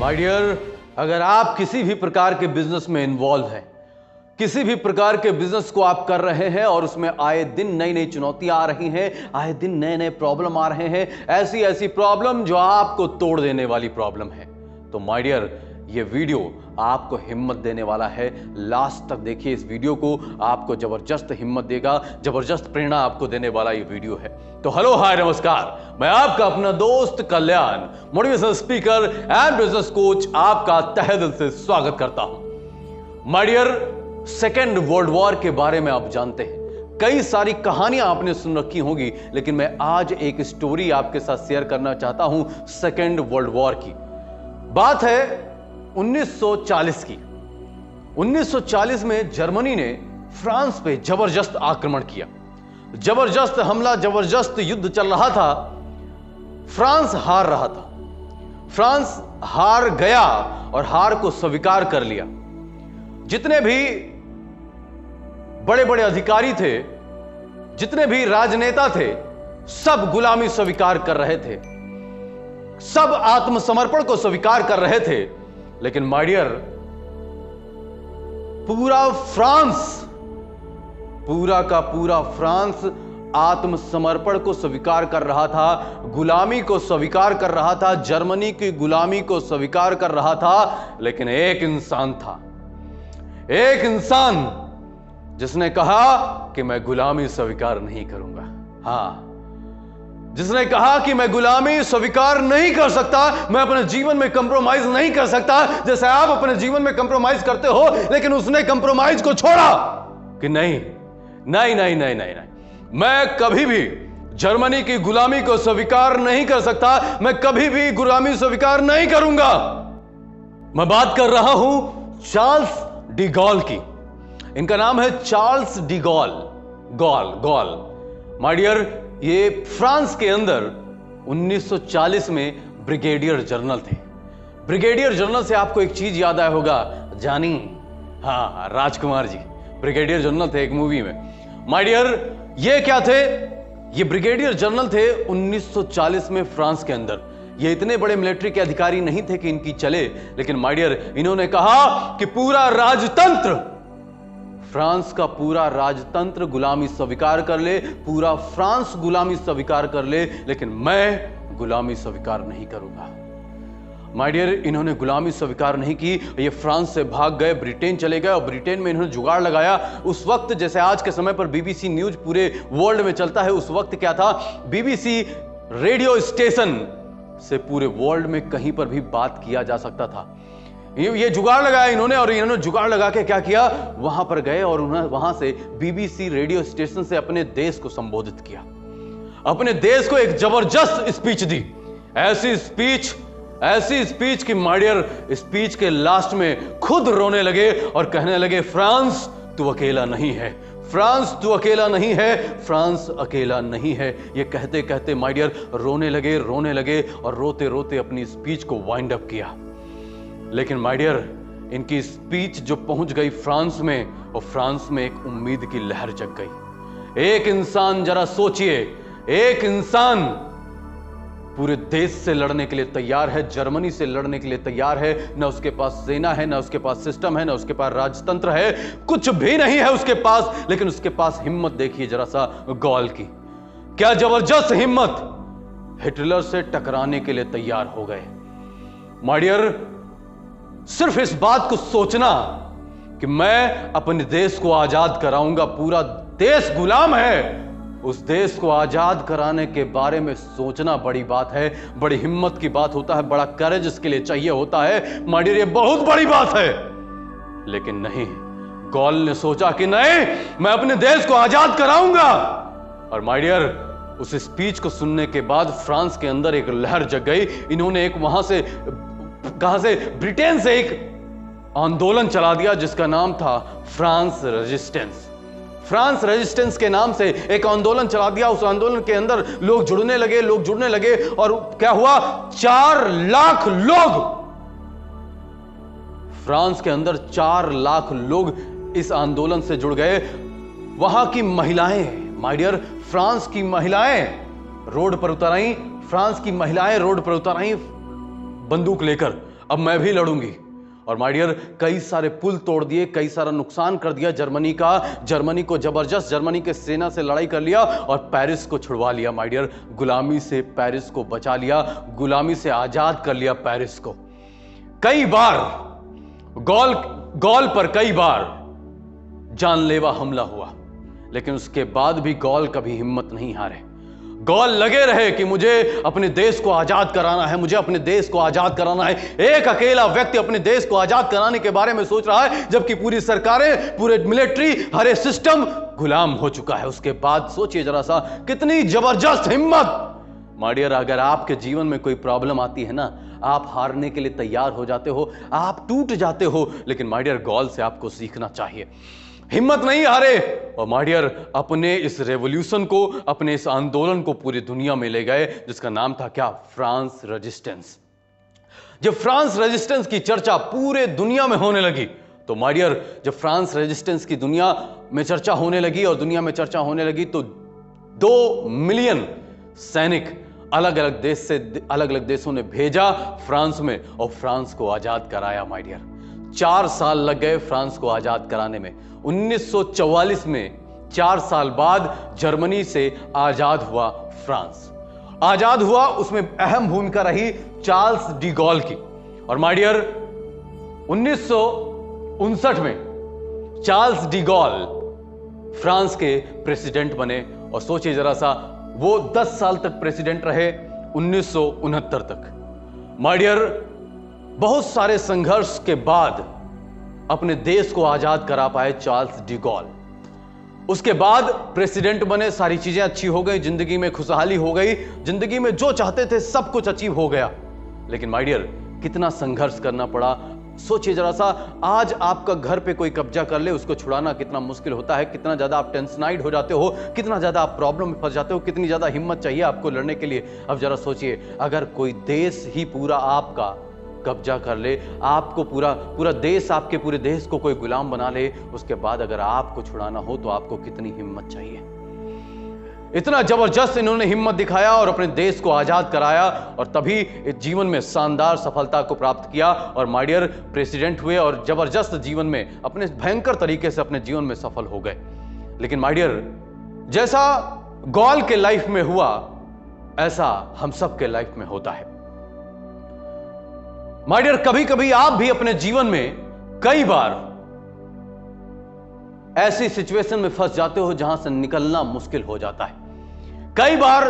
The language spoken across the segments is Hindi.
माय डियर, अगर आप किसी भी प्रकार के बिजनेस में इन्वॉल्व हैं, किसी भी प्रकार के बिजनेस को आप कर रहे हैं और उसमें आए दिन नई नई चुनौतियां आ रही हैं, आए दिन नए नए प्रॉब्लम आ रहे हैं, ऐसी ऐसी प्रॉब्लम जो आपको तोड़ देने वाली प्रॉब्लम है, तो माय डियर ये वीडियो आपको हिम्मत देने वाला है। लास्ट तक देखिए इस वीडियो को, आपको जबरदस्त हिम्मत देगा, जबरदस्त प्रेरणा आपको देने वाला ये वीडियो है। तो हेलो हाय नमस्कार, मैं आपका अपना दोस्त Kalyan, motivational speaker and business coach, आपका तहे दिल से स्वागत करता हूं। My dear, second world war के बारे में आप जानते हैं, कई सारी कहानियां आपने सुन रखी होंगी, लेकिन मैं आज एक स्टोरी आपके साथ शेयर करना चाहता हूं सेकेंड वर्ल्ड वॉर की। बात है 1940 की। 1940 में जर्मनी ने फ्रांस पे जबरदस्त आक्रमण किया, जबरदस्त हमला, जबरदस्त युद्ध चल रहा था। फ्रांस हार रहा था, फ्रांस हार गया और हार को स्वीकार कर लिया। जितने भी बड़े बड़े अधिकारी थे, जितने भी राजनेता थे, सब गुलामी स्वीकार कर रहे थे, सब आत्मसमर्पण को स्वीकार कर रहे थे। लेकिन माय डियर, पूरा फ्रांस, पूरा का पूरा फ्रांस आत्मसमर्पण को स्वीकार कर रहा था, गुलामी को स्वीकार कर रहा था, जर्मनी की गुलामी को स्वीकार कर रहा था। लेकिन एक इंसान था, एक इंसान जिसने कहा कि मैं गुलामी स्वीकार नहीं करूंगा। हां, जिसने कहा कि मैं गुलामी स्वीकार नहीं कर सकता, मैं अपने जीवन में कंप्रोमाइज नहीं कर सकता, जैसे आप अपने जीवन में कंप्रोमाइज करते हो। लेकिन उसने कंप्रोमाइज को छोड़ा कि नहीं नहीं नहीं नहीं नहीं, नहीं। मैं कभी भी जर्मनी की गुलामी को स्वीकार नहीं कर सकता, मैं कभी भी गुलामी स्वीकार नहीं करूंगा। मैं बात कर रहा हूं चार्ल्स डी गॉल की। इनका नाम है Charles de Gaulle. Gaulle my dear, ये फ्रांस के अंदर 1940 में ब्रिगेडियर जनरल थे। ब्रिगेडियर जनरल से आपको एक चीज याद आया होगा, जानी? हाँ, राजकुमार जी ब्रिगेडियर जनरल थे एक मूवी में। माय डियर, ये क्या थे? ये ब्रिगेडियर जनरल थे 1940 में फ्रांस के अंदर। ये इतने बड़े मिलिट्री के अधिकारी नहीं थे कि इनकी चले, लेकिन माय डियर, इन्होंने कहा कि पूरा राजतंत्र, फ्रांस का पूरा राजतंत्र गुलामी स्वीकार कर ले, पूरा फ्रांस गुलामी स्वीकार कर ले, लेकिन मैं गुलामी स्वीकार नहीं करूंगा। माय डियर, इन्होंने गुलामी स्वीकार नहीं की। ये फ्रांस से भाग गए, ब्रिटेन चले गए और ब्रिटेन में इन्होंने जुगाड़ लगाया। उस वक्त जैसे आज के समय पर बीबीसी न्यूज पूरे वर्ल्ड में चलता है, उस वक्त क्या था, बीबीसी रेडियो स्टेशन से पूरे वर्ल्ड में कहीं पर भी बात किया जा सकता था। ये जुगाड़ लगाया इन्होंने, और इन्होंने जुगाड़ लगा के क्या किया, वहां पर गए और उन्होंने वहां से बीबीसी रेडियो स्टेशन से अपने देश को संबोधित किया, अपने देश को एक जबरदस्त स्पीच दी। ऐसी स्पीच की माय डियर, स्पीच के लास्ट में खुद रोने लगे और कहने लगे, फ्रांस तू अकेला नहीं है, फ्रांस तू अकेला नहीं है, फ्रांस अकेला नहीं है। ये कहते कहते माय डियर रोने लगे और रोते रोते अपनी स्पीच को वाइंड अप किया। लेकिन माय डियर, इनकी स्पीच जो पहुंच गई फ्रांस में, और फ्रांस में एक उम्मीद की लहर जग गई। एक इंसान, जरा सोचिए, एक इंसान पूरे देश से लड़ने के लिए तैयार है, जर्मनी से लड़ने के लिए तैयार है। ना उसके पास सेना है, ना उसके पास सिस्टम है, ना उसके पास राजतंत्र है, कुछ भी नहीं है उसके पास। लेकिन उसके पास हिम्मत देखिए जरा सा गॉल की, क्या जबरदस्त हिम्मत। हिटलर से टकराने के लिए तैयार हो गए। माय डियर, सिर्फ इस बात को सोचना कि मैं अपने देश को आजाद कराऊंगा, पूरा देश गुलाम है, उस देश को आजाद कराने के बारे में सोचना बड़ी बात है, बड़ी हिम्मत की बात होता है, बड़ा करेज इसके लिए चाहिए होता है। माय डियर, ये बहुत बड़ी बात है। लेकिन नहीं, गॉल ने सोचा कि नहीं, मैं अपने देश को आजाद कराऊंगा। और माय डियर, उस स्पीच को सुनने के बाद फ्रांस के अंदर एक लहर जग गई। इन्होंने एक वहां से, कहां से, ब्रिटेन से एक आंदोलन चला दिया जिसका नाम था फ्रांस रेजिस्टेंस। फ्रांस रेजिस्टेंस के नाम से एक आंदोलन चला दिया। उस आंदोलन के अंदर लोग जुड़ने लगे और क्या हुआ, 4 लाख लोग, फ्रांस के अंदर 4 लाख लोग इस आंदोलन से जुड़ गए। वहां की महिलाएं, माय डियर, फ्रांस की महिलाएं रोड पर उतर आई, फ्रांस की महिलाएं रोड पर उतर आई बंदूक लेकर, अब मैं भी लड़ूंगी। और माय डियर, कई सारे पुल तोड़ दिए, कई सारा नुकसान कर दिया जर्मनी का। जर्मनी को जबरदस्त जर्मनी के सेना से लड़ाई कर लिया और पेरिस को छुड़वा लिया माय डियर। गुलामी से पेरिस को बचा लिया, गुलामी से आजाद कर लिया पेरिस को। कई बार गॉल पर कई बार जानलेवा हमला हुआ, लेकिन उसके बाद भी गॉल कभी हिम्मत नहीं हारे। गॉल लगे रहे कि मुझे अपने देश को आजाद कराना है, मुझे अपने देश को आजाद कराना है। एक अकेला व्यक्ति अपने देश को आजाद कराने के बारे में सोच रहा है, जबकि पूरी सरकारें, पूरे मिलिट्री, हर एक सिस्टम गुलाम हो चुका है। उसके बाद सोचिए जरा सा, कितनी जबरदस्त हिम्मत। माय डियर, अगर आपके जीवन में कोई प्रॉब्लम आती है ना, आप हारने के लिए तैयार हो जाते हो, आप टूट जाते हो, लेकिन माय डियर, गॉल से आपको सीखना चाहिए, हिम्मत नहीं हारे। और माय डियर, अपने इस रेवोल्यूशन को, अपने इस आंदोलन को पूरी दुनिया में ले गए, जिसका नाम था क्या? France resistance. जब फ्रांस रेजिस्टेंस की चर्चा पूरे दुनिया में होने लगी, तो माय डियर, जब फ्रांस रेजिस्टेंस की दुनिया में चर्चा होने लगी और दुनिया में चर्चा होने लगी, तो 2 मिलियन सैनिक अलग अलग देश से, अलग अलग देशों ने भेजा फ्रांस में, और फ्रांस को आजाद कराया माय डियर। 4 साल लग गए फ्रांस को आजाद कराने में। 1944 में 4 साल बाद जर्मनी से आजाद हुआ फ्रांस। आजाद हुआ, उसमें अहम भूमिका रही चार्ल्स डी गॉल की। और माय डियर, 1959 में चार्ल्स डी गॉल फ्रांस के प्रेसिडेंट बने। और सोचिए जरा सा, वो 10 साल तक प्रेसिडेंट रहे, 1969 तक। माय डियर, बहुत सारे संघर्ष के बाद अपने देश को आजाद करा पाए चार्ल्स डी गॉल। उसके बाद प्रेसिडेंट बने, सारी चीजें अच्छी हो गई, जिंदगी में खुशहाली हो गई, जिंदगी में जो चाहते थे सब कुछ अचीव हो गया। लेकिन माय डियर, कितना संघर्ष करना पड़ा। सोचिए जरा सा, आज आपका घर पे कोई कब्जा कर ले, उसको छुड़ाना कितना मुश्किल होता है, कितना ज्यादा आप टेंशनाइड हो जाते हो, कितना ज्यादा आप प्रॉब्लम में फंस जाते हो, कितनी ज्यादा हिम्मत चाहिए आपको लड़ने के लिए। अब जरा सोचिए, अगर कोई देश ही पूरा आपका कब्जा कर ले, आपको पूरा देश, आपके पूरे देश को कोई गुलाम बना ले, उसके बाद अगर आपको छुड़ाना हो तो आपको कितनी हिम्मत चाहिए। इतना जबरदस्त इन्होंने हिम्मत दिखाया और अपने देश को आजाद कराया, और तभी जीवन में शानदार सफलता को प्राप्त किया। और माय डियर, प्रेसिडेंट हुए और जबरदस्त जीवन में अपने भयंकर तरीके से अपने जीवन में सफल हो गए। लेकिन माय डियर, जैसा गॉल के लाइफ में हुआ, ऐसा हम सब के लाइफ में होता है। माय डियर, कभी कभी आप भी अपने जीवन में कई बार ऐसी सिचुएशन में फंस जाते हो जहां से निकलना मुश्किल हो जाता है। कई बार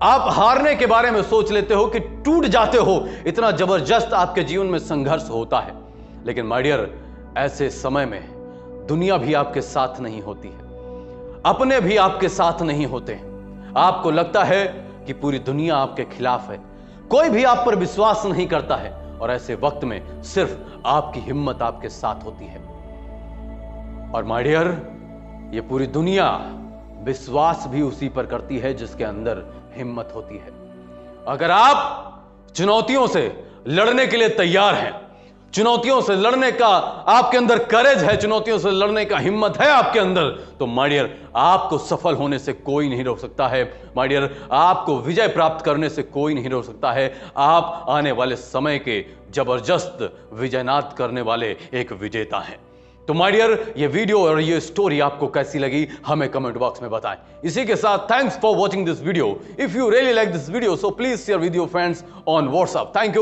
आप हारने के बारे में सोच लेते हो कि टूट जाते हो, इतना जबरदस्त आपके जीवन में संघर्ष होता है। लेकिन माय डियर, ऐसे समय में दुनिया भी आपके साथ नहीं होती है, अपने भी आपके साथ नहीं होते। आपको लगता है कि पूरी दुनिया आपके खिलाफ है, कोई भी आप पर विश्वास नहीं करता है, और ऐसे वक्त में सिर्फ आपकी हिम्मत आपके साथ होती है। और माय डियर, ये पूरी दुनिया विश्वास भी उसी पर करती है जिसके अंदर हिम्मत होती है। अगर आप चुनौतियों से लड़ने के लिए तैयार हैं, चुनौतियों से लड़ने का आपके अंदर करेज है, चुनौतियों से लड़ने का हिम्मत है आपके अंदर, तो माय डियर, आपको सफल होने से कोई नहीं रोक सकता है। माय डियर, आपको विजय प्राप्त करने से कोई नहीं रोक सकता है। आप आने वाले समय के जबरदस्त विजयनाथ करने वाले एक विजेता हैं। तो माय डियर, ये वीडियो और ये स्टोरी आपको कैसी लगी हमें कमेंट बॉक्स में बताएं। इसी के साथ thanks for watching this video. If you really like this video, so please share with your friends on WhatsApp. Thank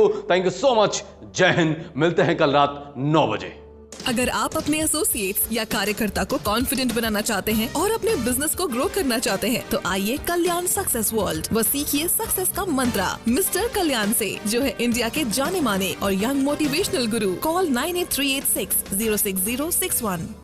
you so much. जय हिंद। मिलते हैं कल रात 9 बजे। अगर आप अपने एसोसिएट्स या कार्यकर्ता को कॉन्फिडेंट बनाना चाहते हैं और अपने बिजनेस को ग्रो करना चाहते हैं, तो आइए कल्याण सक्सेस वर्ल्ड व सीखिए सक्सेस का मंत्र मिस्टर कल्याण से, जो है इंडिया के जाने माने और यंग मोटिवेशनल गुरु। कॉल 9838606061।